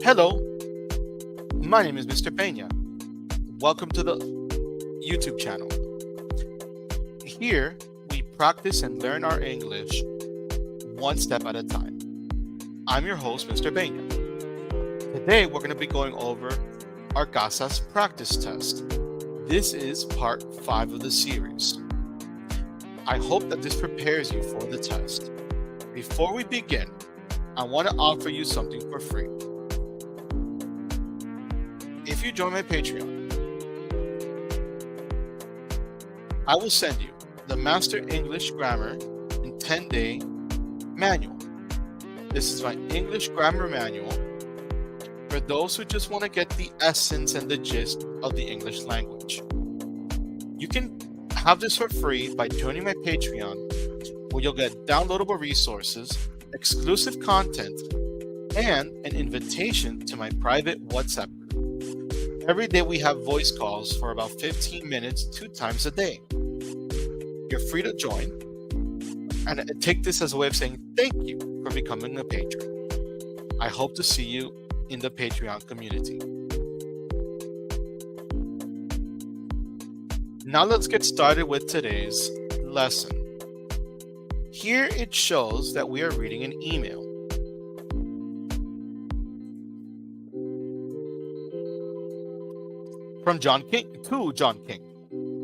Hello, my name is Mr. Pena. Welcome to the YouTube channel. Here, we practice and learn our English one step at a time. I'm your host, Mr. Pena. Today, we're going to be going over our CASAS practice test. This is part 5 of the series. I hope that this prepares you for the test. Before we begin, I want to offer you something for free. If you join my Patreon, I will send you the Master English Grammar in 10-day manual. This is my English grammar manual for those who just want to get the essence and the gist of the English language. You can have this for free by joining my Patreon, where you'll get downloadable resources, exclusive content, and an invitation to my private WhatsApp group. Every day we have voice calls for about 15 minutes, 2 times a day. You're free to join, and take this as a way of saying thank you for becoming a patron. I hope to see you in the Patreon community. Now let's get started with today's lesson. Here it shows that we are reading an email. From John King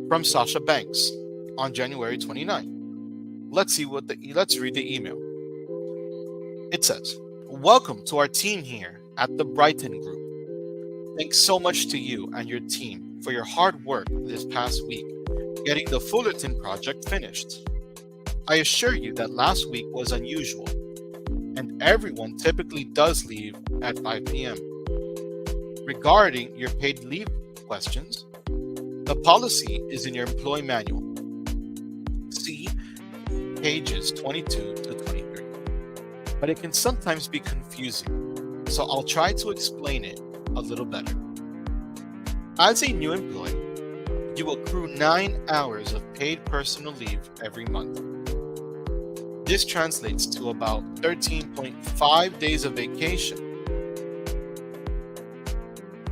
from Sasha Banks on January 29. Let's read the email. It says, "Welcome to our team here at the Brighton Group. Thanks so much to you and your team for your hard work this past week, getting the Fullerton project finished. I assure you that last week was unusual, and everyone typically does leave at 5 p.m. Regarding your paid leave questions, the policy is in your employee manual. See pages 22 to 23. But it can sometimes be confusing, so I'll try to explain it a little better. As a new employee, you accrue 9 hours of paid personal leave every month. This translates to about 13.5 days of vacation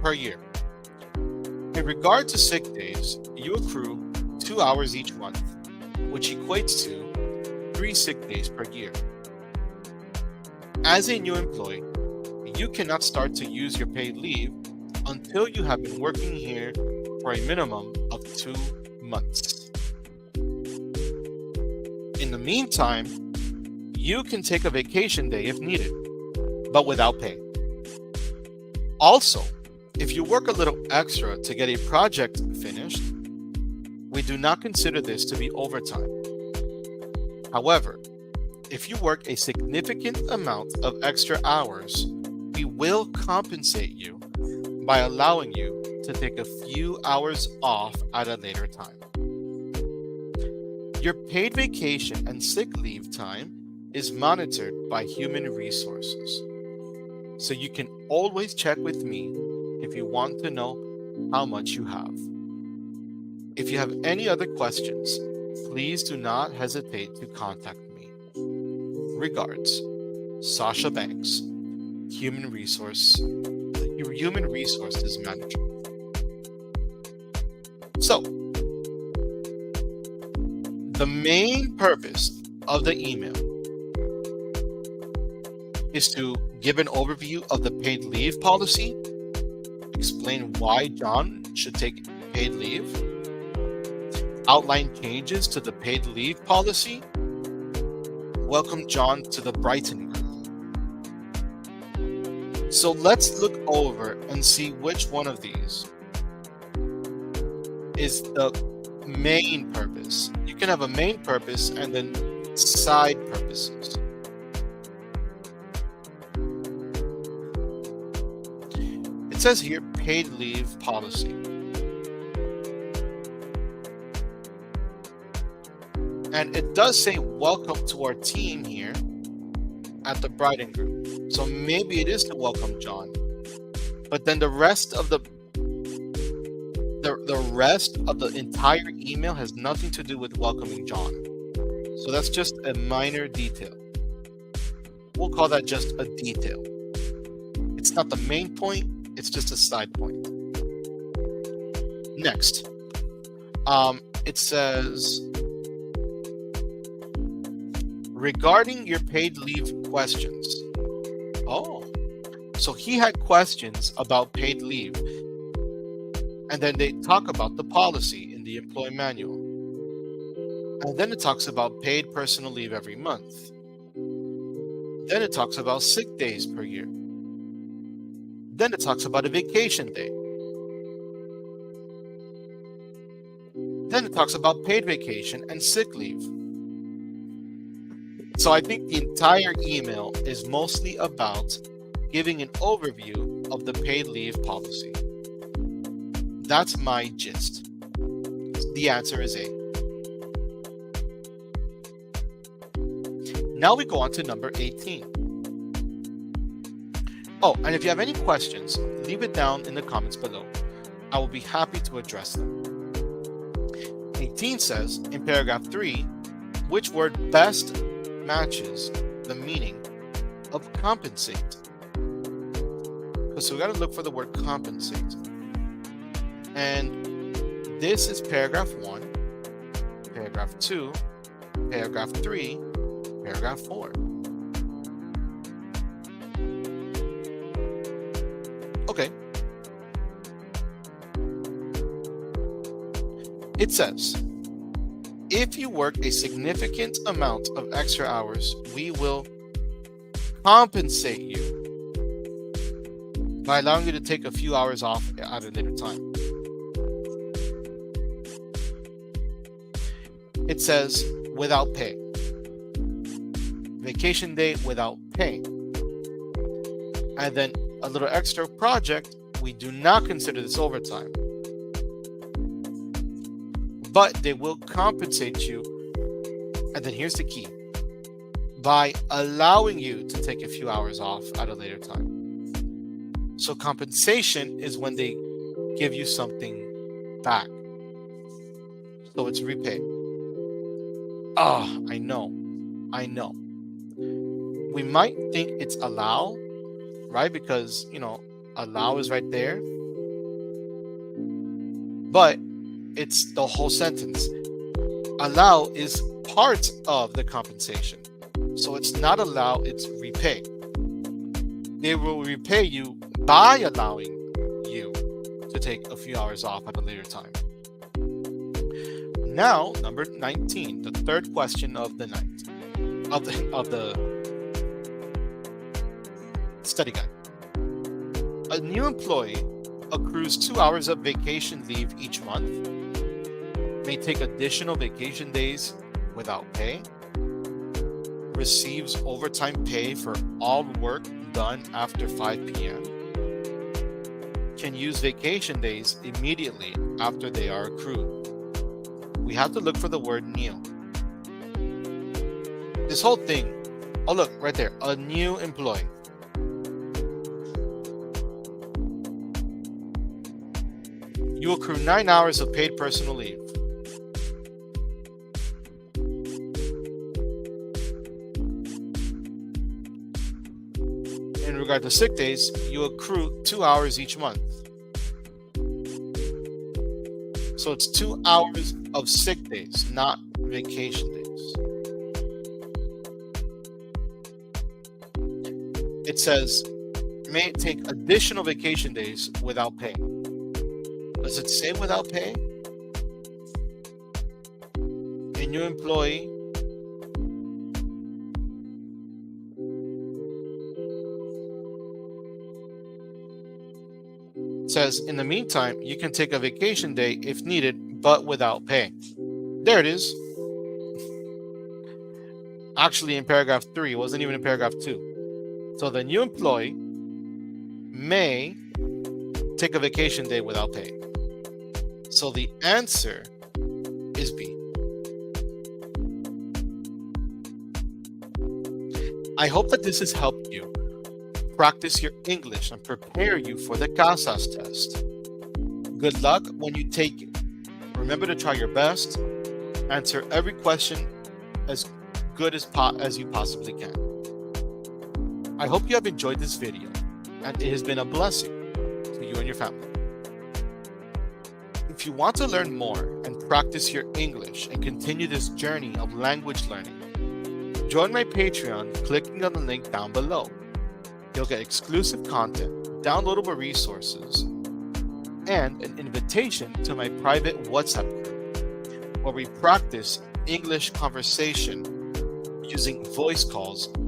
per year. In regard to sick days, you accrue 2 hours each month, which equates to 3 sick days per year. As a new employee, you cannot start to use your paid leave until you have been working here for a minimum of 2 months. In the meantime, you can take a vacation day if needed, but without pay. Also, if you work a little extra to get a project finished, we do not consider this to be overtime. However, if you work a significant amount of extra hours, we will compensate you by allowing you to take a few hours off at a later time. Your paid vacation and sick leave time is monitored by human resources, so you can always check with me if you want to know how much you have. If you have any other questions, please do not hesitate to contact me. Regards, Sasha Banks, Human Resources Manager." So, the main purpose of the email is to give an overview of the paid leave policy, explain why John should take paid leave, outline changes to the paid leave policy, welcome John to the Brighton Group. So let's look over and see which one of these is the main purpose. You can have a main purpose and then side purposes. It says here, paid leave policy. And it does say, welcome to our team here at the Brighton Group. So maybe it is to welcome John. But then the rest of the entire email has nothing to do with welcoming John. So that's just a minor detail. We'll call that just a detail. It's not the main point, it's just a side point. Next, it says, regarding your paid leave questions. Oh, so he had questions about paid leave. And then they talk about the policy in the employee manual. And then it talks about paid personal leave every month. Then it talks about sick days per year. Then it talks about a vacation day. Then it talks about paid vacation and sick leave. So I think the entire email is mostly about giving an overview of the paid leave policy. That's my gist. The answer is A. Now we go on to number 18. Oh, and if you have any questions, leave it down in the comments below. I will be happy to address them. 18 says, in paragraph 3, which word best matches the meaning of compensate? So we got to look for the word compensate. And this is paragraph 1, paragraph 2, paragraph 3, paragraph 4. Okay. It says, if you work a significant amount of extra hours, we will compensate you by allowing you to take a few hours off at a later time. It says without pay. Vacation day without pay. And then a little extra project, we do not consider this overtime. But they will compensate you, and then here's the key, by allowing you to take a few hours off at a later time. So compensation is when they give you something back. So it's repay. I know. We might think it's allow, right? Because, allow is right there. But it's the whole sentence. Allow is part of the compensation. So it's not allow, it's repay. They will repay you by allowing you to take a few hours off at a later time. Now, number 19, the third question of the night, of the study guide. A new employee accrues 2 hours of vacation leave each month, may take additional vacation days without pay, receives overtime pay for all work done after 5 p.m., can use vacation days immediately after they are accrued. We have to look for the word new. This whole thing, oh look, right there, a new employee. You accrue 9 hours of paid personal leave. In regard to sick days, you accrue 2 hours each month. So it's 2 hours of sick days, not vacation days. It says, may take additional vacation days without pay. Does it say without pay? A new employee says, in the meantime, you can take a vacation day if needed, but without pay. There it is. Actually, in paragraph 3, it wasn't even in paragraph 2. So the new employee may take a vacation day without pay. So the answer is B. I hope that this has helped you practice your English and prepare you for the CASAS test. Good luck when you take it. Remember to try your best. Answer every question as good as you possibly can. I hope you have enjoyed this video, and it has been a blessing to you and your family. If you want to learn more and practice your English and continue this journey of language learning, join my Patreon clicking on the link down below. You'll get exclusive content, downloadable resources, and an invitation to my private WhatsApp group where we practice English conversation using voice calls